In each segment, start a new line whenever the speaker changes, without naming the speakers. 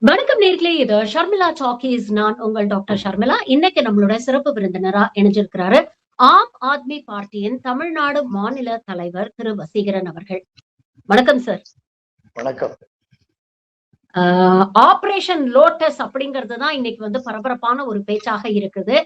வணக்கம் நேர்களே, இது ஷர்மிளா டாக்கீஸ். நான் உங்கள் டாக்டர் ஷர்மிளா. இன்னைக்கு நம்மளோட சிறப்பு விருந்தினரா இணைஞ்சிருக்கிறாரு ஆம் ஆத்மி பார்ட்டியின் தமிழ்நாடு மாநில தலைவர் திரு வசீகரன் அவர்கள். வணக்கம் சார்.
வணக்கம்.
ஆபரேஷன் லோட்டஸ் அப்படிங்கிறது தான் இன்னைக்கு பரபரப்பான ஒரு பேச்சாக இருக்குது.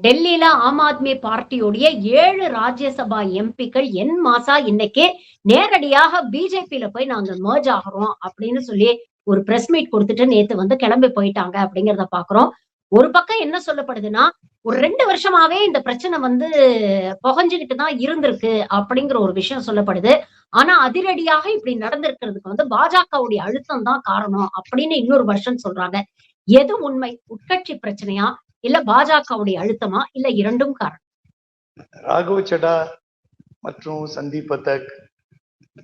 டெல்லியில ஆம் ஆத்மி பார்ட்டியுடைய 7 ராஜ்யசபா எம்பிக்கள் என் மாசா இன்னைக்கு நேரடியாக பிஜேபியில போய் நாங்க மர்ஜ் ஆகிறோம் அப்படின்னு சொல்லி ஒரு பிரஸ் மீட் கொடுத்துட்டு நேத்து கிளம்பி போயிட்டாங்க அப்படிங்கறத பாக்குறோம். ஒரு பக்கம் என்ன சொல்லப்படுதுன்னா, ஒரு 2 வருஷமாவே இந்த பிரச்சனை புகஞ்சுகிட்டு தான் இருந்திருக்கு அப்படிங்கிற ஒரு விஷயம் சொல்லப்படுது. ஆனா அதிரடியாக இப்படி நடந்திருக்கிறதுக்கு பாஜகவுடைய அழுத்தம் தான் காரணம் அப்படின்னு இன்னொரு வருஷம் சொல்றாங்க. எது உண்மை? உட்கட்சி பிரச்சனையா, இல்ல பாஜகவுடைய அழுத்தமா, இல்ல இரண்டும் காரணம்?
ராகவ் சடா மற்றும் சந்தீப் பதக்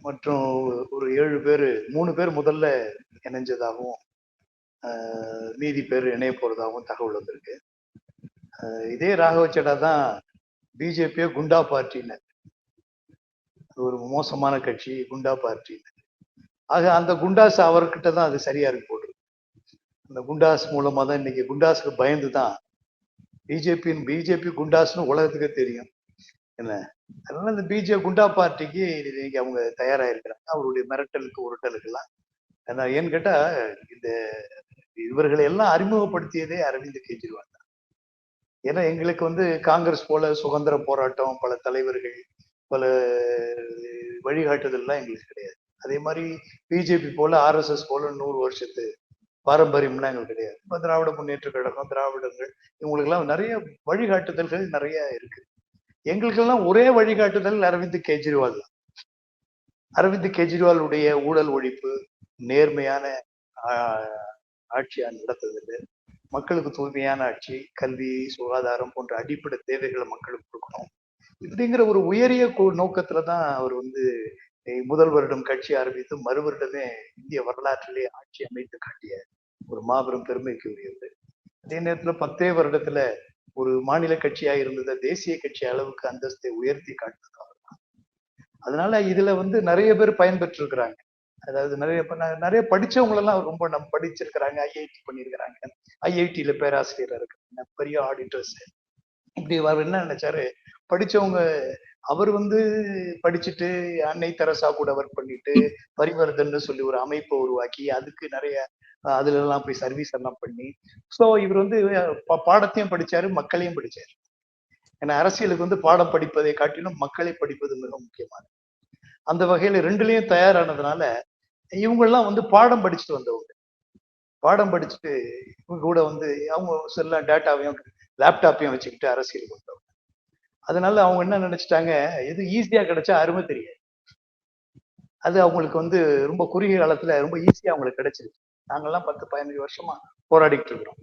மற்றும் ஒரு 7 பேரு 3 பேர் முதல்ல இணைஞ்சதாகவும் மீதி பேர் இணைய போறதாகவும் தகவல் வந்திருக்கு. இதே ராகவ் சடா தான் பிஜேபியை குண்டா பார்ட்டின்னு, ஒரு மோசமான கட்சி குண்டா பார்ட்டின்னு. ஆக அந்த குண்டாஸ் அவர்கிட்ட தான் அது சரியா இருக்கு போடுறது. அந்த குண்டாஸ் மூலமா தான் இன்னைக்கு குண்டாஸுக்கு பயந்து தான் பிஜேபி குண்டாஸ்னு உலகத்துக்கே தெரியும் என்ன. அதனால இந்த குண்டா பார்ட்டிக்கு இன்னைக்கு அவங்க தயாராயிருக்கிறாங்க, அவருடைய மிரட்டலுக்கு உருட்டலுக்கு எல்லாம். ஏன்னு கேட்டா, இந்த இவர்களை எல்லாம் அறிமுகப்படுத்தியதே அரவிந்த் கெஜ்ரிவால் தான். ஏன்னா எங்களுக்கு காங்கிரஸ் போல சுதந்திர போராட்டம், பல தலைவர்கள், பல வழிகாட்டுதல்லாம் எங்களுக்கு கிடையாது. அதே மாதிரி பிஜேபி போல RSS போல 100 வருஷத்து பாரம்பரியம்லாம் எங்களுக்கு கிடையாது. இப்ப திராவிட முன்னேற்ற கழகம், திராவிடங்கள், இவங்களுக்கு எல்லாம் நிறைய வழிகாட்டுதல்கள் நிறைய இருக்கு. எங்களுக்கெல்லாம் ஒரே வழிகாட்டுதல் அரவிந்த் கெஜ்ரிவால் தான். அரவிந்த் கெஜ்ரிவாலுடைய ஊழல் ஒழிப்பு, நேர்மையான ஆட்சியா நடத்துறது, மக்களுக்கு தூய்மையான ஆட்சி, கல்வி, சுகாதாரம் போன்ற அடிப்படை தேவைகளை மக்களுக்கு கொடுக்கணும் இப்படிங்கிற ஒரு உயரிய நோக்கத்துலதான் அவர் முதல் வருடம் கட்சி ஆரம்பித்து மறு வருடமே இந்திய வரலாற்றிலே ஆட்சி அமைத்து காட்டிய ஒரு மாபெரும் பெருமைக்கு உரியது. அதே நேரத்துல 10 வருடத்துல ஒரு மாநில கட்சியா இருந்ததை தேசிய கட்சி அளவுக்கு அந்தஸ்தை உயர்த்தி காட்டுறது அவர்தான். அதனால இதுல நிறைய பேர் பயன்பெற்று இருக்கிறாங்க. அதாவது நிறைய படிச்சவங்களெல்லாம் ரொம்ப படிச்சிருக்கிறாங்க, IIT பண்ணிருக்கிறாங்க, IITல பேராசிரியர் இருக்கிறாங்க, பெரிய ஆடிட்டர்ஸ். இப்படி அவர் என்ன நினைச்சாரு, படிச்சவங்க அவர் படிச்சுட்டு அன்னை தெரசா கூட ஒர்க் பண்ணிட்டு பரிவர்த்தன்னு சொல்லி ஒரு அமைப்பை உருவாக்கி அதுக்கு நிறைய அதுல எல்லாம் போய் சர்வீஸ் எல்லாம் பண்ணி, சோ இவர் பாடத்தையும் படிச்சாரு, மக்களையும் படிச்சாரு. ஏன்னா அரசியலுக்கு பாடம் படிப்பதை காட்டிலும் மக்களை படிப்பது மிக முக்கியமானது. அந்த வகையில ரெண்டுலயும் தயாரானதுனால இவங்க எல்லாம் பாடம் படிச்சுட்டு வந்தவங்க. பாடம் படிச்சுட்டு இவங்க கூட அவங்க சில டேட்டாவையும் லேப்டாப்பையும் வச்சுக்கிட்டு அரசியலுக்கு வந்தவங்க. அதனால அவங்க என்ன நினைச்சிட்டாங்க, எது ஈஸியா கிடைச்சா அருமை தெரியாது. அது அவங்களுக்கு ரொம்ப குறுகிய காலத்துல ரொம்ப ஈஸியா அவங்களுக்கு கிடைச்சிருக்கு. நாங்கெல்லாம் 10-15 வருஷமா போராடிட்டு இருக்கிறோம்.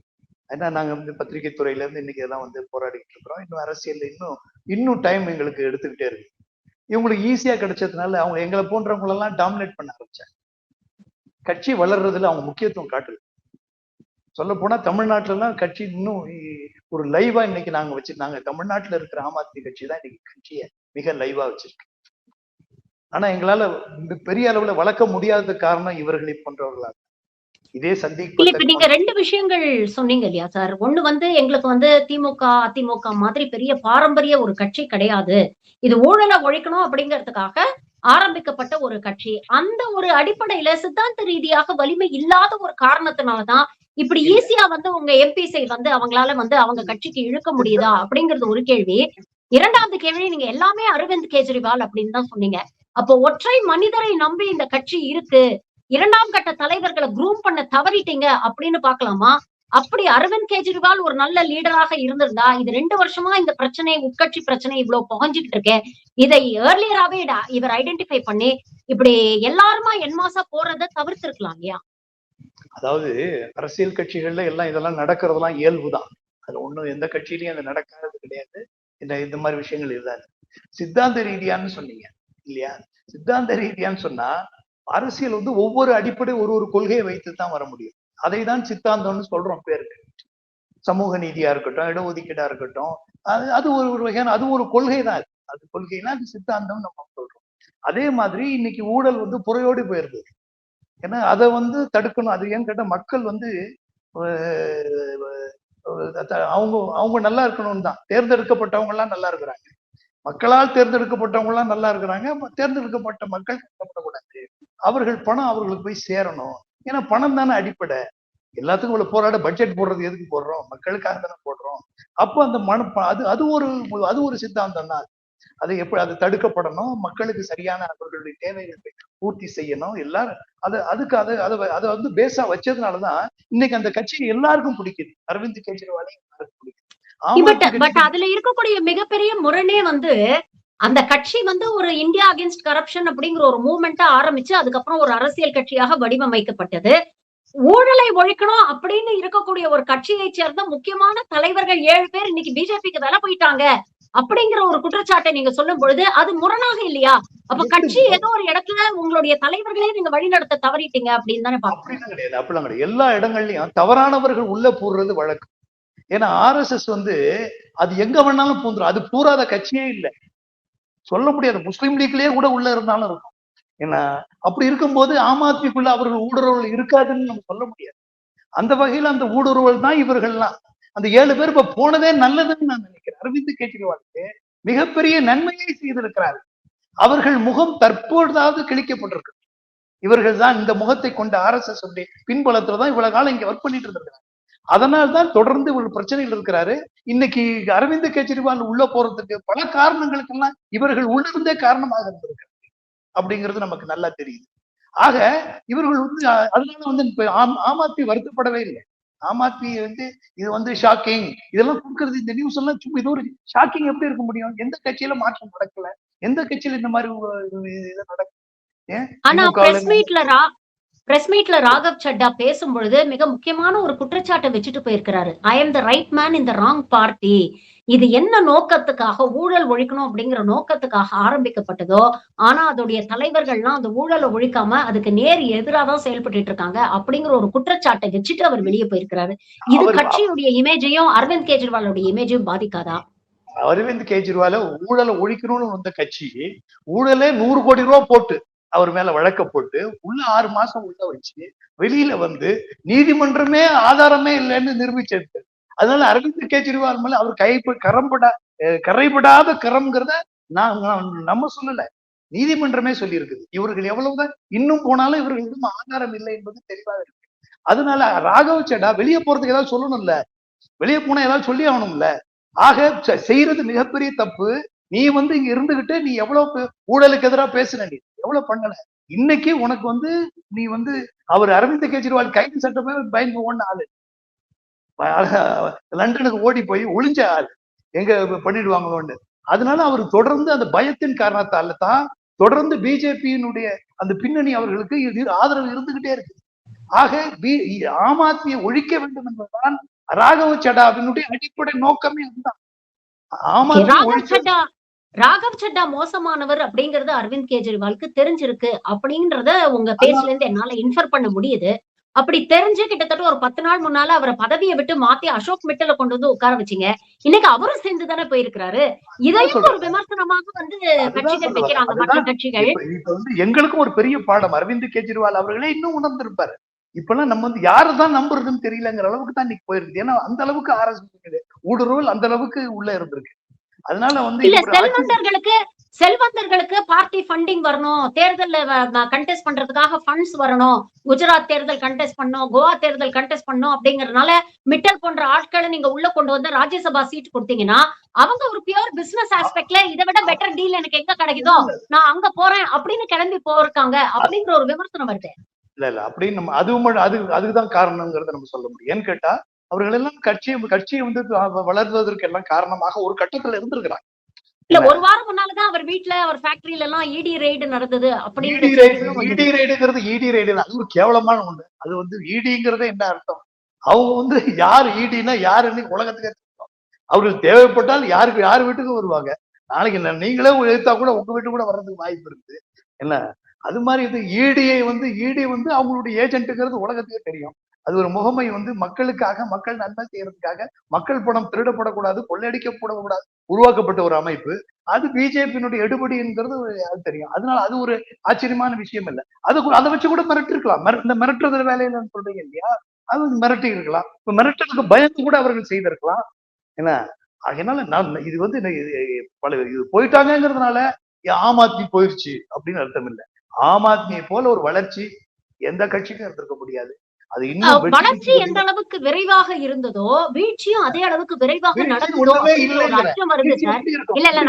ஏன்னா நாங்க பத்திரிகை துறையில இருந்து இன்னைக்கு எல்லாம் போராடிட்டு இருக்கிறோம். இன்னும் அரசியல் இன்னும் டைம் எங்களுக்கு எடுத்துக்கிட்டே இருக்கு. இவங்களுக்கு ஈஸியா கிடைச்சதுனால அவங்க எங்களை போன்றவங்களெல்லாம் டாமினேட் பண்ண ஆரம்பிச்சாங்க. கட்சி வளர்றதுல அவங்க முக்கியத்துவம் காட்டுது. சொல்ல போனா தமிழ்நாட்டுல எல்லாம் கட்சி இன்னும் ஒரு லைவா இன்னைக்கு நாங்க தமிழ்நாட்டுல இருக்கிற ஆம் ஆத்மி கட்சி தான் இன்னைக்கு கட்சியை மிக லைவா வச்சிருக்கு. ஆனா எங்களால பெரிய அளவுல வளர்க்க முடியாத காரணம் இவர்களை போன்றவர்களா. இதே சந்தீப்
நீங்க 2 விஷயங்கள் சொன்னீங்க இல்லையா சார்? ஒண்ணு எங்களுக்கு திமுக, அதிமுக மாதிரி பெரிய பாரம்பரிய ஒரு கட்சி கிடையாது. இது ஊழலை ஒழிக்கணும் அப்படிங்கிறதுக்காக ஆரம்பிக்கப்பட்ட ஒரு கட்சி. அந்த ஒரு அடிப்படையில சித்தாந்த ரீதியாக வலிமை இல்லாத ஒரு காரணத்தினாலதான் இப்படி ஈஸியா உங்க எம்பிஸை அவங்களால அவங்க கட்சிக்கு இழுக்க முடியுதா அப்படிங்கிறது ஒரு கேள்வி. 2வது கேள்வி, நீங்க எல்லாமே அரவிந்த் கெஜ்ரிவால் அப்படின்னு தான் சொன்னீங்க. அப்போ ஒற்றை மனிதரை நம்பி இந்த கட்சி இருக்கு, 2ஆம் கட்ட தலைவர்களை குரூம் பண்ண தவறிட்டீங்க அப்படின்னு பாக்கலாமா? அப்படி அரவிந்த் கெஜ்ரிவால் ஒரு நல்ல லீடராக இருந்திருந்தா இது 2 வருஷமா இந்த பிரச்சனை, உட்கட்சி பிரச்சனை இவ்வளவு புகஞ்சுக்கிட்டு இருக்கு, இதை ஏர்லியராவே இவர் ஐடென்டிஃபை பண்ணி இப்படி எல்லாருமா என்மாசா போறதை தவிர்த்திருக்கலாம் இல்லையா?
அதாவது அரசியல் கட்சிகள்ல எல்லாம் இதெல்லாம் நடக்கிறதுலாம் இயல்புதான். அது ஒண்ணும் எந்த கட்சியிலயும் அது நடக்காதது கிடையாது. இந்த மாதிரி விஷயங்கள் இருக்காது. சித்தாந்த ரீதியான்னு சொன்னீங்க இல்லையா? சித்தாந்த ரீதியான்னு சொன்னா அரசியல் ஒவ்வொரு அடிப்படை ஒரு கொள்கையை வைத்து தான் வர முடியும். அதை தான் சித்தாந்தம்னு சொல்றோம் பேருக்கு. சமூக நீதியா இருக்கட்டும், இடஒதுக்கீடா இருக்கட்டும், அது ஒரு வகையான அது ஒரு கொள்கை தான். அது கொள்கைனா அது சித்தாந்தம் நம்ம சொல்றோம். அதே மாதிரி இன்னைக்கு ஊழல் புறையோடி போயிருது. ஏன்னா அதை வந்து தடுக்கணும். அது ஏன்னு கேட்டா மக்கள் வந்து அவங்க அவங்க நல்லா இருக்கணும்னு தான். தேர்ந்தெடுக்கப்பட்டவங்க எல்லாம் நல்லா இருக்கிறாங்க, மக்களால் தேர்ந்தெடுக்கப்பட்டவங்க எல்லாம் நல்லா இருக்கிறாங்க. தேர்ந்தெடுக்கப்பட்ட மக்கள் கஷ்டப்படக்கூடாது, அவர்கள் பணம் அவர்களுக்கு போய் சேரணும். ஏன்னா பணம் தானே அடிப்படை. எல்லாத்துக்கும் இவ்வளவு போராட பட்ஜெட் போடுறது எதுக்கு போடுறோம்? மக்களுக்காக தானே போடுறோம். அப்போ அந்த அது அது ஒரு சித்தாந்தம் தான். அது எப்படி அது தடுக்கப்படணும், மக்களுக்கு சரியான அவர்களுடைய தேவைகளை பூர்த்தி செய்யணும். எல்லாரும் அதை வந்து பேஸா வச்சதுனாலதான் இன்னைக்கு அந்த கட்சி எல்லாருக்கும் பிடிக்குது. அரவிந்த் கெஜ்ரிவாலை எல்லாருக்கும் பிடிக்குது. ஆம்
பட்
ஆத்மி
பட்
கட்சி
அதுல இருக்கக்கூடிய மிகப்பெரிய முரணே வந்து அந்த கட்சி வந்து ஒரு இந்தியா அகேன்ஸ்ட் கரப்ஷன் அப்படிங்கிற ஒரு மூவ்மெண்ட்டா ஆரம்பிச்சு அதுக்கப்புறம் ஒரு அரசியல் கட்சியாக வடிவமைக்கப்பட்டது. ஊழலை ஒழிக்கணும் அப்படின்னு இருக்கக்கூடிய ஒரு கட்சியை சேர்ந்த முக்கியமான தலைவர்கள் 7 பேர் இன்னைக்கு பிஜேபிக்கு வில போயிட்டாங்க அப்படிங்கிற ஒரு குற்றச்சாட்டை நீங்க சொல்லும் பொழுது அது முரணாக இல்லையா? அப்ப கட்சி ஏதோ ஒரு இடத்துல உங்களுடைய தலைவர்களே நீங்க வழிநடத்த தவறிட்டீங்க அப்படின்னு தானே பாக்குறேன்.
அப்படிலாம் கிடையாது, அப்படிலாம் கிடையாது. எல்லா இடங்கள்லயும் தவறானவர்கள் உள்ள போடுறது வழக்கம். ஏன்னா RSS வந்து அது எங்க வேணாலும் பூந்துரும். அது பூராத கட்சியே இல்லை, சொல்ல முடியாது. முஸ்லீம் லீக்லயே கூட உள்ள இருந்தாலும் இருக்கும். ஏன்னா அப்படி இருக்கும்போது ஆம் ஆத்மிக்குள்ள அவர்கள் ஊடுருவல் இருக்காதுன்னு நம்ம சொல்ல முடியாது. அந்த வகையில அந்த ஊடுருவல் தான் இவர்கள்லாம். அந்த 7 பேர் இப்ப போனதே நல்லதுன்னு நான் நினைக்கிறேன். அரவிந்த் கெஜ்ரிவாலுக்கு மிகப்பெரிய நன்மையை செய்திருக்கிறார். அவர்கள் முகம் தற்பொழுதாவது கிழிக்கப்பட்டிருக்கு. இவர்கள் தான் இந்த முகத்தை கொண்ட RSS உடைய பின்பலத்துல தான் இவ்வளவு காலம் இங்க ஒர்க் பண்ணிட்டு இருந்திருக்காங்க. அதனால்தான் தொடர்ந்து இவர்கள் பிரச்சனைகள் இருக்கிறாரு. இன்னைக்கு அரவிந்த் கெஜ்ரிவால் உள்ள போறதுக்கு பல காரணங்களுக்கெல்லாம் இவர்கள் உள்ளிருந்தே காரணமாக இருந்திருக்காங்க அப்படிங்கிறது நமக்கு நல்லா தெரியுது. ஆக இவர்கள் வந்து அதனால வந்து இப்ப ஆம் ஆத்மி வருத்தப்படவே இல்லை. ஆம் ஆத்மி வந்து இது வந்து ஷாக்கிங் இதெல்லாம் கொடுக்கறது, இந்த நியூஸ் எல்லாம் சும்மா இது ஒரு ஷாக்கிங் எப்படி இருக்க முடியும்? எந்த கட்சியில மாற்றம் நடக்கல, எந்த கட்சியில இந்த மாதிரி இது நடக்கல. ஏன்
ஆனா
திமுக
பிரஸ் மீட்ல ராகவ் சட்டா பேசும்பொழுது மிக முக்கியமான ஒரு குற்றச்சாட்டை வச்சுட்டு போயிருக்கிறாரு. I am the right man in the wrong party. இது என்ன நோக்கத்துக்காக ஊழல் ஒழிக்கணும் அப்படிங்கிற நோக்கத்துக்காக ஆரம்பிக்கப்பட்டதோ, ஆனா அதோடைய தலைவர்கள்லாம் அந்த ஊழலை ஒழிக்காம அதுக்கு நேர் எதிராக தான் செயல்பட்டு இருக்காங்க அப்படிங்கிற ஒரு குற்றச்சாட்டை வச்சுட்டு அவர் வெளியே போயிருக்கிறாரு. இது
அவர்
கட்சியுடைய இமேஜையும் அரவிந்த் கெஜ்ரிவாலுடைய இமேஜையும் பாதிக்காதா?
அரவிந்த் கெஜ்ரிவால ஊழலை ஒழிக்கணும்னு வந்த கட்சி ஊழலே 100 கோடி ரூபாய் போட்டு அவர் மேல வழக்க போட்டு உள்ள 6 மாசம் உள்ள வச்சு வெளியில வந்து நீதிமன்றமே ஆதாரமே இல்லைன்னு நிரூபிச்சிருக்கு. அதனால அரவிந்த் கெஜ்ரிவால் மேல அவர் கரைபடாத கரம்ங்கிறத நம்ம சொல்லல, நீதிமன்றமே சொல்லி இருக்குது. இவர்கள் எவ்வளவுதான் இன்னும் போனாலும் இவர்களிடம் ஆதாரம் இல்லை என்பது தெளிவாக இருக்கு. அதனால ராகவ் சட்டா வெளியே போறதுக்கு ஏதாவது சொல்லணும்ல, வெளியே போனா ஏதாவது சொல்லி ஆகணும்ல. ஆக செய்யறது மிகப்பெரிய தப்பு. நீ வந்து இங்க இருந்துகிட்டு நீ எவ்வளவு ஊழலுக்கு எதிராக பேசுன, நீ எவ்வளவு பண்ணல. இன்னைக்கு உனக்கு வந்து நீ வந்து அவர் அரவிந்த் கெஜ்ரிவால் கைது சட்டமே பயந்து ஓடின ஆளு, லண்டனுக்கு ஓடி போய் ஒளிஞ்ச ஆள், எங்க பண்ணிடுவாங்களோன்னு. அதனால அவர் தொடர்ந்து அந்த பயத்தின் காரணத்தால தான் தொடர்ந்து பிஜேபியினுடைய அந்த பின்னணி அவர்களுக்கு ஆதரவு இருந்துகிட்டே இருக்கு. ஆக ஆம் ஆத்மியை ஒழிக்க வேண்டும் என்பதுதான் ராகவ் சட்டாவினுடைய அடிப்படை நோக்கமே அதுதான். ஆம் ஆத்மி ஒழிக்க
ராகவ் சட்டா மோசமானவர் அப்படிங்கறது அரவிந்த் கெஜ்ரிவாலுக்கு தெரிஞ்சிருக்கு அப்படின்றத உங்க பேஸ்ல இருந்து என்னால இன்ஃபர் பண்ண முடியுது. அப்படி தெரிஞ்சு கிட்டத்தட்ட ஒரு 10 நாள் முன்னால அவரை பதவியை விட்டு மாத்தி அசோக் மிட்டல கொண்டு வந்து உட்கார வச்சீங்க. இன்னைக்கு அவரும் சேர்ந்து தானே போயிருக்கிறாரு. இதையும் ஒரு விமர்சனமாக வந்து கட்சிகள் வைக்கிறாங்க, மற்ற கட்சிகள்.
இப்ப வந்து எங்களுக்கும் ஒரு பெரிய பாடம். அரவிந்த் கெஜ்ரிவால் அவர்களே இன்னும் உணர்ந்திருப்பாரு. இப்பெல்லாம் நம்ம வந்து யாருதான் நம்புறதுன்னு தெரியலங்கிற அளவுக்கு தான் இன்னைக்கு போயிருக்கு. ஏன்னா அந்த அளவுக்கு RSS ஊடுருவல் அந்த அளவுக்கு உள்ள இருந்திருக்கு. அதனால வந்து
இல்ல, செல்வந்தர்களுக்கு பார்ட்டி ஃபண்டிங் வரணும், தேர்தல் கண்டெஸ்ட் பண்றதுக்காக ஃபண்ட்ஸ் வரணும், குஜராத் தேர்தல் கண்டெஸ்ட் பண்ணணும், கோவா தேர்தல் கண்டெஸ்ட் பண்ணணும் அப்படிங்கறதுனால மிட்டல் போன்ற ஆட்களை நீங்க உள்ள கொண்டு வந்து ராஜ்யசபா சீட் கொடுத்தீங்கன்னா அவங்க ஒரு பியூர் பிசினஸ் ஆஸ்பெக்ட்ல இதை விட பெட்டர் டீல் எனக்கு எங்க கிடைக்குதோ நான் அங்க போறேன் அப்படின்னு கிளம்பி போயிருக்காங்க அப்படிங்கிற ஒரு விமர்சனம் வருது.
இல்ல அப்படின்னு நம்ம அதுதான் காரணங்கிறத நம்ம சொல்ல முடியும். ஏன்னு கேட்டா அவர்கள் எல்லாம் கட்சியை வந்து வளர்வதற்கு எல்லாம் காரணமாக ஒரு கட்டத்துல இருந்திருக்கிறாங்க.
இல்ல, ஒரு வாரம் முன்னாலதான் அவர் வீட்டுல அவர் ஃபேக்டரியில எல்லாம் இடி ரெய்டு நடந்தது அப்படின்னு.
இடி ரெய்டு அது ஒரு கேவலமான ஒண்ணு. அது வந்து இடிங்கிறதே என்ன அர்த்தம்? அவங்க வந்து யார் இடினா யாருன்னு உலகத்துக்கே தெரியும். அவர்கள் தேவைப்பட்டால் யார் வீட்டுக்கும் வருவாங்க. நாளைக்கு நீங்களே எழுத்தா கூட உங்க வீட்டு கூட வர்றதுக்கு வாய்ப்பு இருக்குது. என்ன அது மாதிரி இது இடி வந்து அவங்களுடைய ஏஜென்ட்டுங்கிறது உலகத்துக்கே தெரியும். அது ஒரு முகமை வந்து மக்களுக்காக, மக்கள் நன்மை செய்யறதுக்காக, மக்கள் பணம் திருடப்படக்கூடாது, கொள்ளையடிக்கப்படக்கூடாது உருவாக்கப்பட்ட ஒரு அமைப்பு. அது பிஜேபியினுடைய எடுபடிங்கிறது அது தெரியும். அதனால அது ஒரு ஆச்சரியமான விஷயம் இல்ல. அதை வச்சு கூட மிரட்டிருக்கலாம். இந்த மிரட்டுறது வேலையில சொல்றீங்க இல்லையா, அது மிரட்டி இருக்கலாம். இப்ப மிரட்டலுக்கு பயந்து கூட அவர்கள் செய்திருக்கலாம். என்ன, அதனால நான் இது வந்து பல இது போயிட்டாங்கிறதுனால ஆம் ஆத்மி போயிருச்சு அப்படின்னு அர்த்தம் இல்லை. ஆம் ஆத்மியை போல ஒரு வளர்ச்சி எந்த கட்சிக்கும் இருந்திருக்க முடியாது. அது இன்னும்
வளர்ச்சி எந்த அளவுக்கு விரைவாக இருந்ததோ வீழ்ச்சியும் அதே அளவுக்கு விரைவாக நடக்குதோ
ஒண்ணுமே
அப்படிங்கிற ஒரு
இல்லைங்கிற
அச்சம் வருது
வீழ்ச்சி
சார்.
எப்படி இருக்கும்?
இல்ல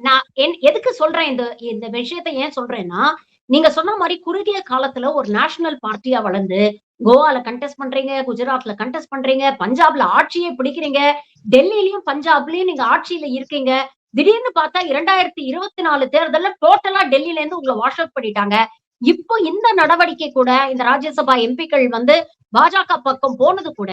நான் எதுக்கு சொல்றேன், இந்த இந்த விஷயத்தை ஏன் சொல்றேன்னா, நீங்க சொன்ன மாதிரி குறுகிய காலத்துல ஒரு நேஷனல் பார்ட்டியா வளர்ந்து கோவால கண்டெஸ்ட் பண்றீங்க, குஜராத்ல கண்டெஸ்ட் பண்றீங்க, பஞ்சாப்ல ஆட்சியை பிடிக்கிறீங்க, டெல்லியிலயும் பஞ்சாப்லயும் நீங்க ஆட்சியில இருக்கீங்க. திடீர்னு பார்த்தா 2024 தேர்தல்ல டோட்டலா டெல்லியில இருந்து உங்களை வாஷ் அவுட் பண்ணிட்டாங்க. இப்போ இந்த நடவடிக்கை கூட இந்த ராஜ்யசபா எம்பிக்கள் வந்து பாஜக பக்கம் போனது கூட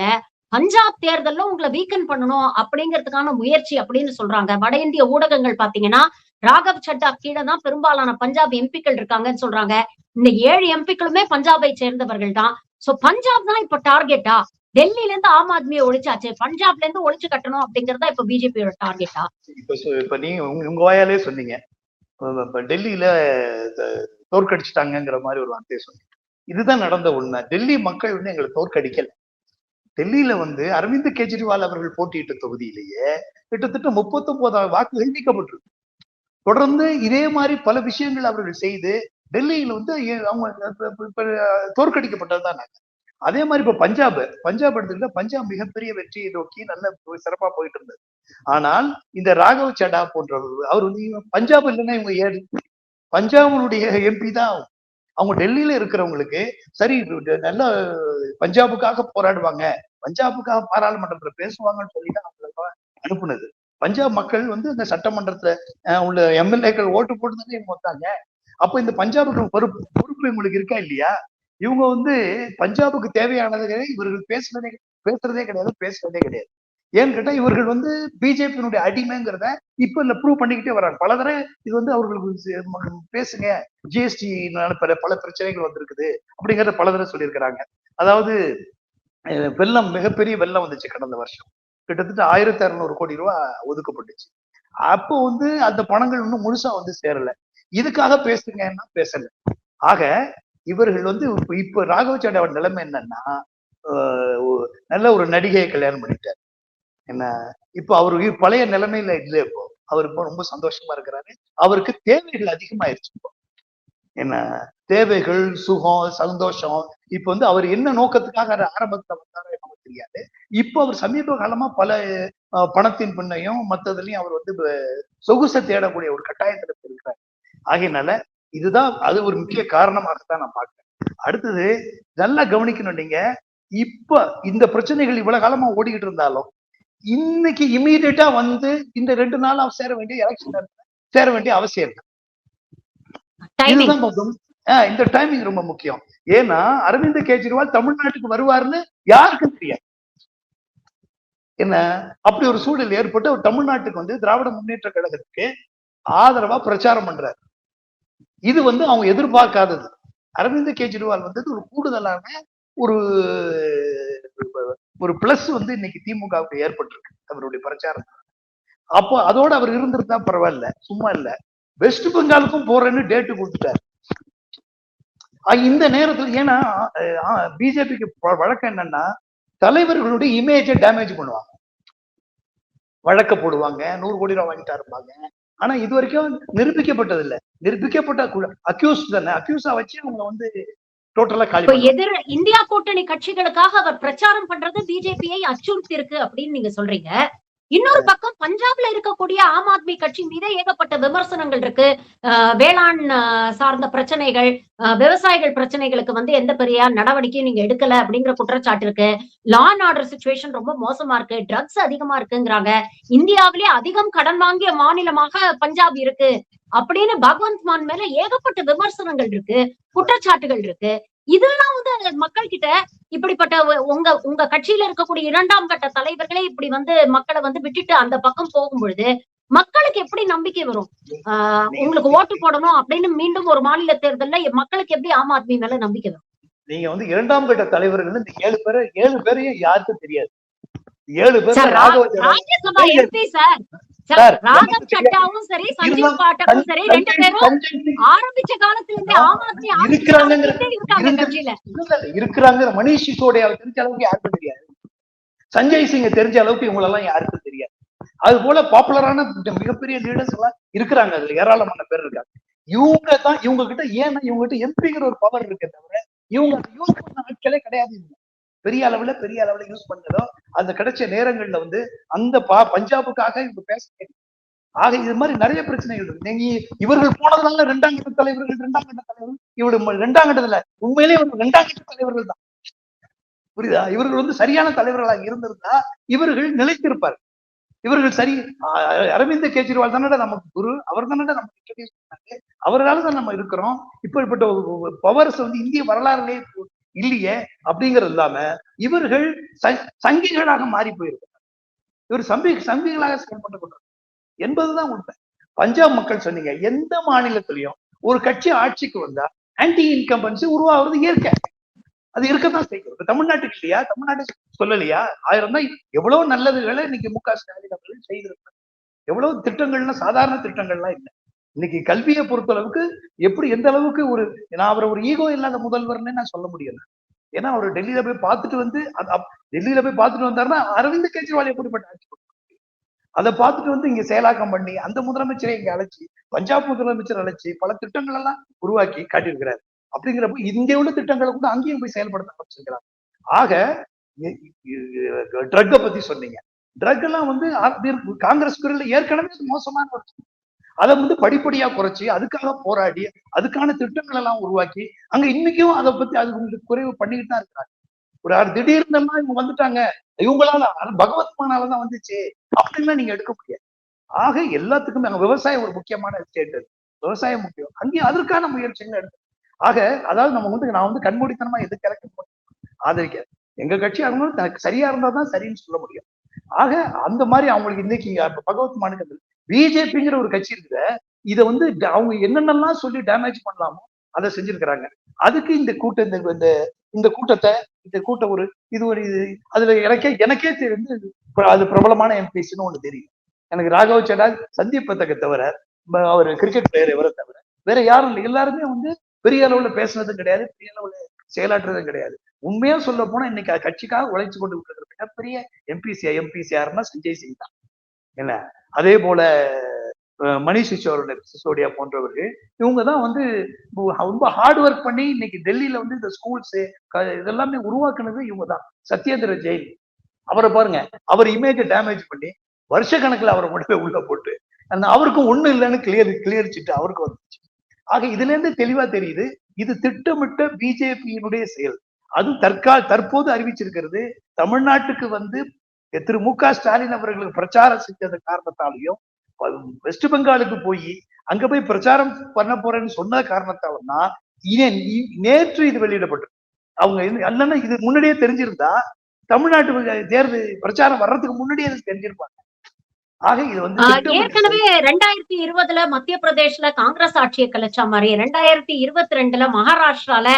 பஞ்சாப் தேர்தல்ல உங்களை வீக்கன் பண்ணணும் அப்படிங்கிறதுக்கான முயற்சி அப்படின்னு சொல்றாங்க. வட இந்திய ஊடகங்கள் பாத்தீங்கன்னா ராகவ் சட்டா கீழே தான் பெரும்பாலான பஞ்சாப் எம்பிக்கள் இருக்காங்கன்னு சொல்றாங்க. இந்த 7 எம்பிக்களுமே பஞ்சாபை சேர்ந்தவர்கள் தான். சோ பஞ்சாப் தான் இப்ப டார்கெட்டா? டெல்லியில இருந்து ஆம் ஆத்மியை ஒழிச்சாச்சு, பஞ்சாப்ல இருந்து ஒழிச்சு கட்டணும் அப்படிங்கறதா இப்ப பிஜேபியோட டார்கெட்டா?
இப்ப நீங்க உங்க வாயாலே சொன்னீங்க, டெல்லியில தோற்கடிச்சிட்டாங்கிற மாதிரி ஒரு வார்த்தையை சொன்னீங்க. இதுதான் நடந்த உண்மை. டெல்லி மக்கள் வந்து எங்களை தோற்கடிக்கல. டெல்லியில வந்து அரவிந்த் கெஜ்ரிவால் அவர்கள் போட்டியிட்ட தொகுதியிலேயே கிட்டத்தட்ட 39,000 வாக்குகள் நீக்கப்பட்டிருக்கு. தொடர்ந்து இதே மாதிரி பல விஷயங்கள் அவர்கள் செய்து டெல்லியில வந்து அவங்க தோற்கடிக்கப்பட்டதுதான். அதே மாதிரி இப்ப பஞ்சாப் எடுத்துக்கிட்டா பஞ்சாப் மிகப்பெரிய வெற்றியை நோக்கி நல்ல சிறப்பா போயிட்டு இருந்தது. ஆனால் இந்த ராகவ் சடா போன்றவர் அவர் வந்து பஞ்சாப் இல்லைன்னா இவங்க ஏழு பஞ்சாபினுடைய எம்பி தான். அவங்க டெல்லியில இருக்கிறவங்களுக்கு சரி நல்ல பஞ்சாபுக்காக போராடுவாங்க, பஞ்சாபுக்காக பாராளுமன்றத்துல பேசுவாங்கன்னு சொல்லிதான் அவங்க அனுப்புனது. பஞ்சாப் மக்கள் வந்து இந்த சட்டமன்றத்துல உள்ள எம்எல்ஏக்கள் ஓட்டு போட்டுதானே இவங்க வந்தாங்க. அப்ப இந்த பஞ்சாபுக்கு பொறுப்பு இவங்களுக்கு இருக்கா இல்லையா? இவங்க வந்து பஞ்சாபுக்கு தேவையானது இவர்கள் பேசுறதே கிடையாது. ஏன்னு கேட்டா இவர்கள் வந்து பிஜேபியினுடைய அடிமைங்கிறத இப்ப இல்ல ப்ரூவ் பண்ணிக்கிட்டே வர்றாங்க. பல தடவை இது வந்து அவர்களுக்கு பேசுங்க, ஜிஎஸ்டி பல பிரச்சனைகள் வந்திருக்குது அப்படிங்கறத பல தடவை சொல்லியிருக்கிறாங்க. அதாவது வெள்ளம், மிகப்பெரிய வெள்ளம் வந்துச்சு கடந்த வருஷம். கிட்டத்தட்ட 1600 கோடி ரூபாய் ஒதுக்கப்பட்டுச்சு. அப்போ வந்து அந்த பணங்கள் இன்னும் முழுசா வந்து சேரல. இதுக்காக பேசுங்கன்னா பேசல. ஆக இவர்கள் வந்து இப்ப ராகவ் சடாவோட நிலைமை என்னன்னா, நல்ல ஒரு நடிகையை கல்யாணம் பண்ணிட்டார். என்ன, இப்ப அவரு பழைய நிலைமையில இல்ல. இப்போ அவர் இப்போ ரொம்ப சந்தோஷமா இருக்கிறாரு. அவருக்கு தேவைகள் அதிகமாயிருச்சு. இப்போ என்ன தேவைகள், சுகம், சந்தோஷம். இப்ப வந்து அவர் என்ன நோக்கத்துக்காக ஆரம்பத்துல வந்தாரோ நமக்கு தெரியாது. இப்போ அவர் சமீப காலமா பல பணத்தின் பின்னையும் மற்றதுலயும் அவர் வந்து சொகுசை தேடக்கூடிய ஒரு கட்டாயத்துல இருக்கிறார். ஆகையினால இதுதான் அது ஒரு முக்கிய காரணமாகத்தான் நான் பார்க்கிறேன். அடுத்தது நல்லா கவனிக்கணும் நீங்க. இப்ப இந்த பிரச்சனைகள் இவ்வளவு காலமா ஓடிக்கிட்டு இருந்தாலும் இன்னைக்கு இமீடியட்டா வந்து இந்த 2 நாள் சேர வேண்டிய எலெக்ஷன் சேர வேண்டிய அவசியம் இல்லை. இதுதான் இந்த டைமிங் ரொம்ப முக்கியம். ஏன்னா அரவிந்த் கெஜ்ரிவால் தமிழ்நாட்டுக்கு வருவாருன்னு யாருக்கும் தெரியாது. என்ன, அப்படி ஒரு சூழல் ஏற்பட்டு அவர் தமிழ்நாட்டுக்கு வந்து திராவிட முன்னேற்ற கழகத்துக்கு ஆதரவா பிரச்சாரம் பண்றாரு. இது வந்து அவங்க எதிர்பார்க்காதது. அரவிந்த் கெஜ்ரிவால் வந்து ஒரு கூடுதலான ஒரு ஒரு பிளஸ் வந்து இன்னைக்கு திமுகவுக்கு ஏற்பட்டிருக்கு அவருடைய பிரச்சாரம். அப்போ அதோட அவர் இருந்திருந்தா பரவாயில்ல, சும்மா இல்ல, வெஸ்ட் பெங்காலுக்கும் போறேன்னு டேட்டு கொடுத்துட்டாரு. இந்த நேரத்தில் ஏன்னா பிஜேபிக்கு வழக்கம் என்னன்னா தலைவர்களுடைய இமேஜை டேமேஜ் பண்ணுவாங்க, வழக்க போடுவாங்க, 100 கோடி ரூபாய் வாங்கிட்டா இருப்பாங்க. ஆனா இது வரைக்கும் நிரூபிக்கப்பட்டது இல்ல. நிரூபிக்கப்பட்ட அக்யூஸ் தானே, அக்யூஸா வச்சு அவங்க வந்து டோட்டலா காலி.
எதிர இந்தியா கூட்டணி கட்சிகளுக்காக அவர் பிரச்சாரம் பண்றது பிஜேபியை அச்சுறுத்தி இருக்கு அப்படின்னு நீங்க சொல்றீங்க. இன்னொரு பக்கம் பஞ்சாப்ல இருக்கக்கூடிய ஆம் ஆத்மி கட்சி மீது ஏகப்பட்ட விமர்சனங்கள் இருக்கு. வேளாண் சார்ந்த பிரச்சனைகள், விவசாயிகள் பிரச்சனைகளுக்கு வந்து எந்த பெரிய நடவடிக்கையும் நீங்க எடுக்கல அப்படிங்கிற குற்றச்சாட்டு இருக்கு. லா அண்ட் ஆர்டர் சிச்சுவேஷன் ரொம்ப மோசமா இருக்கு, ட்ரக்ஸ் அதிகமா இருக்குங்கிறாங்க. இந்தியாவிலே அதிகம் கடன் வாங்கிய மாநிலமாக பஞ்சாப் இருக்கு அப்படின்னு பகவந்த் மான் மேல ஏகப்பட்ட விமர்சனங்கள் இருக்கு, குற்றச்சாட்டுகள் இருக்கு. இதெல்லாம் வந்து மக்கள் கிட்ட இப்படிப்பட்ட உங்க கட்சியில இருக்கக்கூடிய 2ஆம் கட்ட தலைவர்களே இப்படி வந்து மக்களை வந்து விட்டுட்டு அந்த பக்கம் போகும் பொழுது மக்களுக்கு எப்படி நம்பிக்கை வரும்? உங்களுக்கு ஓட்டு போடணும் அப்படின்னு மீண்டும் ஒரு மாநில தேர்தல்ல மக்களுக்கு எப்படி ஆம் ஆத்மி மேல நம்பிக்கை வரும்?
நீங்க வந்து இரண்டாம் கட்ட தலைவர்கள் இந்த 7 பேரையும் யாருக்கும் தெரியாது. 7 பேர்ல
sir Rajya Sabha MP sir Raghav சட்டாவும் சரி, சஞ்சீவ் பாட்டக்கும் சரி, 2 பேரும் ஆரம்பிச்ச காலத்துல இருந்தே ஆம் ஆத்மி இருக்காங்க கட்சியில.
இருக்கிறாங்க. மணிஷ் சிசோடியா தெரிஞ்ச அளவுக்கு யாருக்கும் தெரியாது. சஞ்சய் சிங்க தெரிஞ்ச அளவுக்கு இவங்களெல்லாம் யாருக்கும் தெரியாது. அது போல பாப்புலரான மிகப்பெரிய லீடர்ஸ் எல்லாம் இருக்கிறாங்க. அதுல ஏராளமான பேர் இருக்காங்க. இவங்க கிட்ட ஏன்னா இவங்க கிட்ட எம்பிங்கிற ஒரு பவர் இருக்கே தவிர இவங்க அதை யூஸ் பண்ண ஆட்களே கிடையாது. பெரிய அளவுல யூஸ் பண்ணதோ அந்த கிடைச்ச நேரங்கள்ல வந்து அந்த பஞ்சாபுக்காக இவங்க பேச. ஆக இது மாதிரி நிறைய பிரச்சனைகள் இருக்கு. நீங்க இவர்கள் போனதுனால இரண்டாம் கட்ட தலைவர்கள் இவரு இரண்டாம் கட்டத்துல உண்மையிலேயே இரண்டாம் கட்ட தலைவர்கள் தான். புரியுதா? இவர்கள் வந்து சரியான தலைவர்களாக இருந்திருந்தா இவர்கள் நிலைத்திருப்பார். இவர்கள் சரி. அரவிந்த் கெஜ்ரிவால் தானே நமக்கு குரு, அவர் தானே நமக்கு இன்ட்ரோடியூஸ் பண்ணாரு, அவரால் தான் நம்ம இருக்கிறோம். இப்படிப்பட்ட பவர்ஸ் வந்து இந்திய வரலாறுலே இல்லையே அப்படிங்கிறது இல்லாம இவர்கள் சங்கிகளாக மாறி போயிருக்கிறார். இவர் சங்கிகளாக செயல்பட்டு கொண்டிருக்கிறார் என்பதுதான் உண்மை. பஞ்சாப் மக்கள் சொன்னீங்க, எந்த மாநிலத்திலையும் ஒரு கட்சி ஆட்சிக்கு வந்தா ஆன்டி இன்கம்பன்சி உருவாகிறது இயற்கை. அது இருக்கத்தான் செய்யும். தமிழ்நாட்டுக்கு இல்லையா? தமிழ்நாட்டுக்கு சொல்லலையா? 1000 தான் எவ்வளவு நல்லதுகளை இன்னைக்கு மு க ஸ்டாலின் அவர்கள் செய்திருக்காங்க. எவ்வளவு திட்டங்கள்லாம் சாதாரண திட்டங்கள்லாம் இல்லை. இன்னைக்கு கல்வியை பொறுத்த அளவுக்கு எப்படி எந்த அளவுக்கு நான் அவரை ஒரு ஈகோ இல்லாத முதல்வர்னு நான் சொல்ல முடியல. ஏன்னா அவர் டெல்லியில போய் பார்த்துட்டு வந்தாருன்னா அரவிந்த் கெஜ்ரிவால் எப்படிப்பட்ட ஆட்சி அதை பார்த்துட்டு வந்து இங்க செயலாக்கம் பண்ணி அந்த முதலமைச்சரை இங்க அழைச்சி, பஞ்சாப் முதலமைச்சர் அழைச்சி பல திட்டங்கள் எல்லாம் உருவாக்கி காட்டியிருக்கிறாரு. அப்படிங்கிறப்ப இங்க உள்ள திட்டங்களை கூட அங்கேயும் போய் செயல்படுத்த ஆரம்பிச்சிருக்கிறாங்க. ஆக ட்ரக்கை பத்தி சொன்னீங்க. ட்ரக் எல்லாம் வந்து காங்கிரஸ் ஏற்கனவே மோசமான ஒரு அதை வந்து படிப்படியா குறைச்சி அதுக்காக போராடி அதுக்கான திட்டங்கள் எல்லாம் உருவாக்கி அங்க இன்னைக்கும் அதை பத்தி அது உங்களுக்கு குறைவு பண்ணிக்கிட்டு தான் இருக்கிறாங்க. ஒரு திடீர்னு இவங்க வந்துட்டாங்க, இவங்களால பகவத் மானாலதான் வந்துச்சு அப்படின்லாம் நீங்க எடுக்க முடியாது. ஆக எல்லாத்துக்குமே அங்க விவசாயம் ஒரு முக்கியமான ஸ்டேட். விவசாயம் முக்கியம். அங்கேயும் அதற்கான முயற்சிகள் எடுத்து. ஆக அதாவது நான் வந்து கண்மூடித்தனமா எது கிழக்கு ஆதரிக்க எங்க கட்சி அவங்க தனக்கு சரியா இருந்தாதான் சரின்னு சொல்ல முடியும். ஆக அந்த மாதிரி அவங்களுக்கு இன்னைக்கு பகவத் மாநிலத்தில் பிஜேபிங்கிற ஒரு கட்சி இருக்குத, இதை வந்து அவங்க என்னென்னலாம் சொல்லி டேமேஜ் பண்ணலாமோ அதை செஞ்சிருக்கிறாங்க. அதுக்கு இந்த கூட்டம் அதுல எனக்கே தெரிந்து அது பிரபலமான எம்பிஸ்ன்னு ஒண்ணு தெரியும். எனக்கு ராகவ் சடா, சந்தீப் பத்தக்க தவிர, அவர் கிரிக்கெட் பிளேயர் இவரை தவிர வேற யாரும் இல்லை. எல்லாருமே வந்து பெரிய அளவுல பேசுனதும் கிடையாது, பெரிய அளவுல செயலாற்றுறதும் கிடையாது. உண்மையா சொல்ல போனா இன்னைக்கு கட்சிக்காக உழைச்சு கொண்டு இருக்கிற மிகப்பெரிய எம்பிசி யாருன்னா சஞ்சய் சிங் தான். என்ன அதே போல மணிஷ் சிசோடியா போன்றவர்கள் இவங்கதான் வந்து ரொம்ப ஹார்ட் ஒர்க் பண்ணி இன்னைக்கு டெல்லியில வந்து இந்த ஸ்கூல்ஸ் இதெல்லாமே உருவாக்குனது இவங்கதான். சத்யேந்திர ஜெயின் அவரை பாருங்க, அவர் இமேஜை டேமேஜ் பண்ணி வருஷ கணக்குல அவரை மட்டும் உள்ள போட்டு அவருக்கும் ஒண்ணு இல்லைன்னு கிளியரிச்சுட்டு அவருக்கு வந்துச்சு. ஆக இதுல இருந்து தெளிவா தெரியுது, இது திட்டமிட்ட பிஜேபியினுடைய செயல். அது தற்போது அறிவிச்சிருக்கிறது தமிழ்நாட்டுக்கு வந்து திரு மு க ஸ்டாலின் அவர்களுக்கு பிரச்சாரம் செஞ்சது காரணத்தாலையும் வெஸ்ட் பெங்காலுக்கு போய் அங்க போய் பிரச்சாரம் பண்ண போறேன்னு சொன்ன காரணத்தாலும் தான் நேற்று இது வெளியிடப்பட்டு. அவங்க இல்லைன்னா இது முன்னாடியே தெரிஞ்சிருந்தா தமிழ்நாட்டு தேர்தல் பிரச்சாரம் வர்றதுக்கு முன்னாடியே தெரிஞ்சிருப்பாங்க. ஆக இது வந்து
ஏற்கனவே 2020 மத்திய பிரதேஷ்ல காங்கிரஸ் ஆட்சியை கலைச்சா மாதிரி 2022 மகாராஷ்டிரால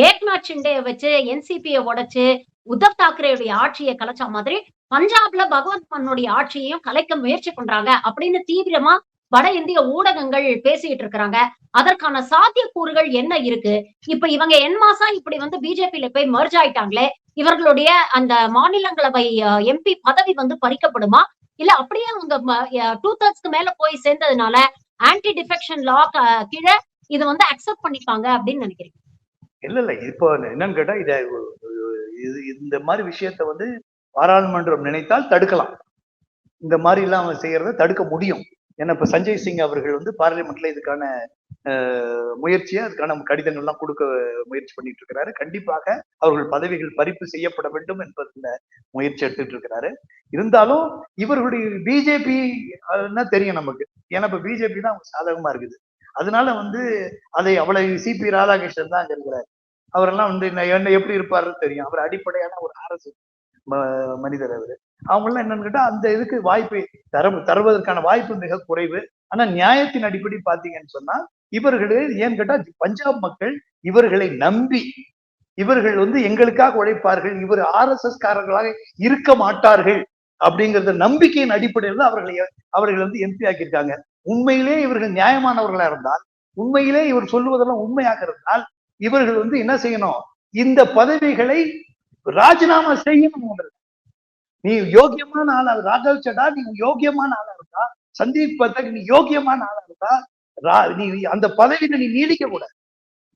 ஏக்நாத் ஷிண்டே வச்சு என்சிபியை உடைச்சு உத்தவ் தாக்கரேயுடைய ஆட்சியை கலைச்சா மாதிரி பஞ்சாப்ல பகவந்த் மானுடைய ஆட்சியையும் கலைக்க முயற்சி பண்றாங்க அப்படின்னு தீவிரமா வட இந்திய ஊடகங்கள் பேசிட்டு இருக்கிறாங்க. அதற்கான சாத்தியக்கூறுகள் என்ன இருக்கு? இப்ப இவங்க மாசா இப்படி வந்து பிஜேபியில போய் மர்ஜ் ஆயிட்டாங்களே, இவர்களுடைய அந்த மாநிலங்களவை எம்பி பதவி வந்து பறிக்கப்படுமா? இல்ல அப்படியே அவங்க 2/3 மேல போய் சேர்ந்ததுனால ஆன்டி டிஃபெக்ஷன் லா கீழே இது வந்து அக்செப்ட் பண்ணிப்பாங்க அப்படின்னு நினைக்கிறீங்க?
இல்ல இப்போ என்னன்னு கேட்டா இந்த மாதிரி விஷயத்த வந்து பாராளுமன்றம் நினைத்தால் தடுக்கலாம். இந்த மாதிரி எல்லாம் அவங்க செய்யறத தடுக்க முடியும். ஏன்னா இப்ப சஞ்சய் சிங் அவர்கள் வந்து பார்லிமெண்ட்ல இதுக்கான முயற்சியை அதுக்கான கடிதங்கள்லாம் கொடுக்க முயற்சி பண்ணிட்டு இருக்கிறாரு. கண்டிப்பாக அவர்கள் பதவிகள் பறிப்பு செய்யப்பட வேண்டும் என்பதுல முயற்சி எடுத்துட்டு இருக்கிறாரு. இருந்தாலும் இவர்களுடைய பிஜேபி தெரியும் நமக்கு. ஏன்னா இப்ப பிஜேபி தான் அவங்க சாதகமா இருக்குது. அதனால வந்து அதை அவ்வளவு சிபி ராதாகிருஷ்ணன் தான் அங்க இருக்கிறாரு. அவரெல்லாம் வந்து என்ன எப்படி இருப்பாருன்னு தெரியும். அவர் அடிப்படையான ஒரு RSS மனிதர் அவரு. அவங்க எல்லாம் என்னன்னு கேட்டா அந்த இதுக்கு வாய்ப்பை தருவதற்கான வாய்ப்பு மிக குறைவு. ஆனா நியாயத்தின் அடிப்படை பாத்தீங்கன்னு சொன்னா இவர்களே ஏன்னு கேட்டா பஞ்சாப் மக்கள் இவர்களை நம்பி இவர்கள் வந்து எங்களுக்காக உழைப்பார்கள், இவர் RSS காரர்களாக இருக்க மாட்டார்கள் அப்படிங்கறத நம்பிக்கையின் அடிப்படையில் தான் அவர்கள் வந்து MP ஆக்கியிருக்காங்க. உண்மையிலே இவர்கள் நியாயமானவர்களா இருந்தால், உண்மையிலே இவர் சொல்லுவதெல்லாம் உண்மையாக இருந்தால், இவர்கள் வந்து என்ன செய்யணும்? இந்த பதவிகளை ராஜினாமா செய்யணும். நீ யோக்கியமான ஆளா, ராகவ் சடா நீ யோக்கியமான ஆளா இருந்தா, சந்தீப் பதக் நீ யோக்கியமான ஆளா இருந்தா, நீ அந்த பதவியில நீ நீடிக்க கூடாது.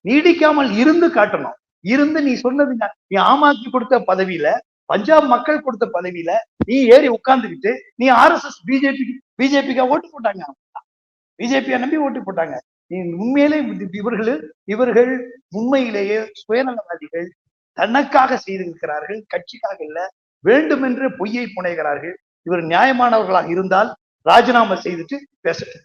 நீடிக்காமல் இருந்து காட்டணும். இருந்து நீ சொன்னது, நீ ஆம் ஆத்மி கொடுத்த பதவியில, பஞ்சாப் மக்கள் கொடுத்த பதவியில நீ ஏறி உட்கார்ந்துக்கிட்டு நீ RSS பிஜேபிக்கு ஓட்டு போட்டாங்க, பிஜேபியை நம்பி ஓட்டு போட்டாங்க. நீ உண்மையிலே இவர்கள் உண்மையிலேயே சுயநலவாதிகள், தனக்காக செய்திருக்கிறார்கள், கட்சிக்காக இல்ல, வேண்டுமென்று பொய்யை புனைகிறார்கள். இவர் நியாயமானவர்களாக இருந்தால் ராஜினாமா செய்துட்டு பேசட்டும்.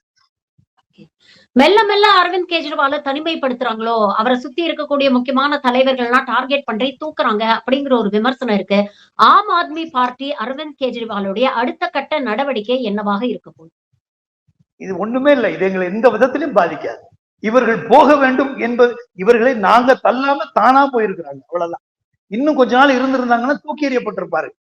மெல்ல மெல்ல அரவிந்த் கெஜ்ரிவால தனிமைப்படுத்துறாங்களோ, அவரை சுத்தி இருக்கக்கூடிய முக்கியமான தலைவர்கள்லாம் டார்கெட் பண்ணி தூக்குறாங்க அப்படிங்கிற ஒரு விமர்சனம் இருக்கு. ஆம் ஆத்மி பார்ட்டி அரவிந்த் கெஜ்ரிவாலுடைய அடுத்த கட்ட நடவடிக்கை என்னவாக இருக்க போகுது?
இது ஒண்ணுமே இல்லை. இது எங்களை எந்த விதத்திலும் பாதிக்காது. இவர்கள் போக வேண்டும் என்பது, இவர்களை நாங்க தள்ளாம தானா போயிருக்கிறாங்க, அவ்வளவுதான். இன்னும் கொஞ்ச நாள் இருந்திருந்தாங்கன்னா தூக்கி எறியப்பட்டிருப்பார்கள்.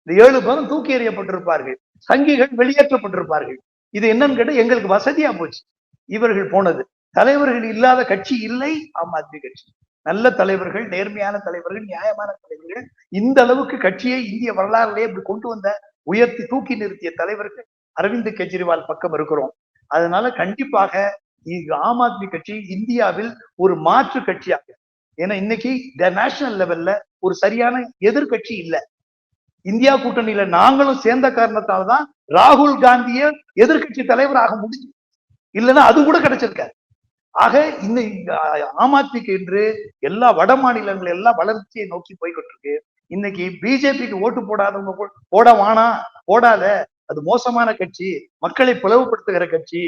இந்த 7 பேரும் தூக்கி எறியப்பட்டிருப்பார்கள். சங்கிகள் வெளியேற்றப்பட்டிருப்பார்கள். இது என்னன்னு கேட்டா எங்களுக்கு வசதியா போச்சு இவர்கள் போனது. தலைவர்கள் இல்லாத கட்சி இல்லை ஆம் ஆத்மி கட்சி. நல்ல தலைவர்கள், நேர்மையான தலைவர்கள், நியாயமான தலைவர்கள், இந்த அளவுக்கு கட்சியை இந்திய வரலாறுலேயே இப்படி கொண்டு வந்த, உயர்த்தி தூக்கி நிறுத்திய தலைவருக்கு அரவிந்த் கெஜ்ரிவால் பக்கம் இருக்கிறோம். அதனால கண்டிப்பாக ஆம் ஆத்மி கட்சி இந்தியாவில் ஒரு மாற்று கட்சியாக, ஏன்னா இன்னைக்கு நேஷனல் லெவல்ல ஒரு சரியான எதிர்கட்சி இல்ல. இந்தியா கூட்டணியில நாங்களும் சேர்ந்த காரணத்தால்தான் ராகுல் காந்திய எதிர்கட்சி தலைவர் ஆக முடிஞ்சு, இல்லைன்னா அது கூட கிடைச்சிருக்காரு. ஆக இந்த ஆம் ஆத்மிக்கு என்று எல்லா வட மாநிலங்கள் எல்லாம் வளர்ச்சியை நோக்கி போய்கிட்டு இருக்கு. இன்னைக்கு பிஜேபிக்கு ஓட்டு போடாதவங்க போடாத, அது மோசமான கட்சி, மக்களை பிளவுபடுத்துகிற கட்சி,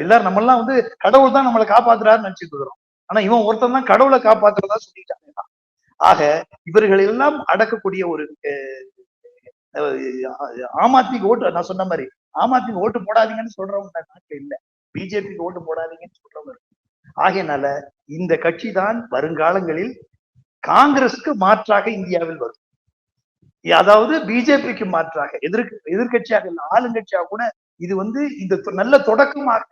எல்லாரும் நம்ம எல்லாம் வந்து கடவுள் தான் நம்மளை காப்பாத்துறாருன்னு நினைச்சிட்டு இருக்கிறோம். ஆனா இவன் ஒருத்தன் தான் கடவுளை காப்பாத்துறதா சொல்லிட்டாங்க. ஆக இவர்கள் எல்லாம் அடக்கக்கூடிய ஒரு ஆம் ஆத்மிக்கு ஓட்டு, நான் சொன்ன மாதிரி ஆம் ஆத்மிக்கு ஓட்டு போடாதீங்கன்னு சொல்றவங்க நாட்டில் இல்ல, பிஜேபிக்கு ஓட்டு போடாதீங்கன்னு சொல்றவங்க. ஆகையினால இந்த கட்சி தான் வருங்காலங்களில் காங்கிரஸுக்கு மாற்றாக இந்தியாவில் வரும். அதாவது பிஜேபிக்கு மாற்றாக எதிர்கட்சியாக இல்ல, ஆளுங்கட்சியாக கூட. இது வந்து இந்த நல்ல தொடக்கமாக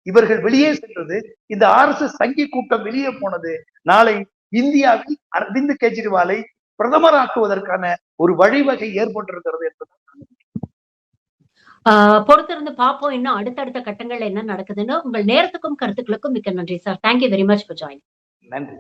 இவர்கள் வெளியே சென்றது, இந்த RSS சங்கி கூட்டம் வெளியே போனது, நாளை இந்தியாவில் அரவிந்த் கெஜ்ரிவாலை பிரதமராக்குவதற்கான ஒரு வழிவகை ஏற்பட்டிருக்கிறது என்பது.
பொறுத்திருந்து பார்ப்போம் இன்னும் அடுத்தடுத்த கட்டங்கள்ல என்ன நடக்குதுன்னு. உங்கள் நேரத்துக்கும் கருத்துக்களுக்கும் மிக்க நன்றி sir. Thank you very much for joining.
நன்றி.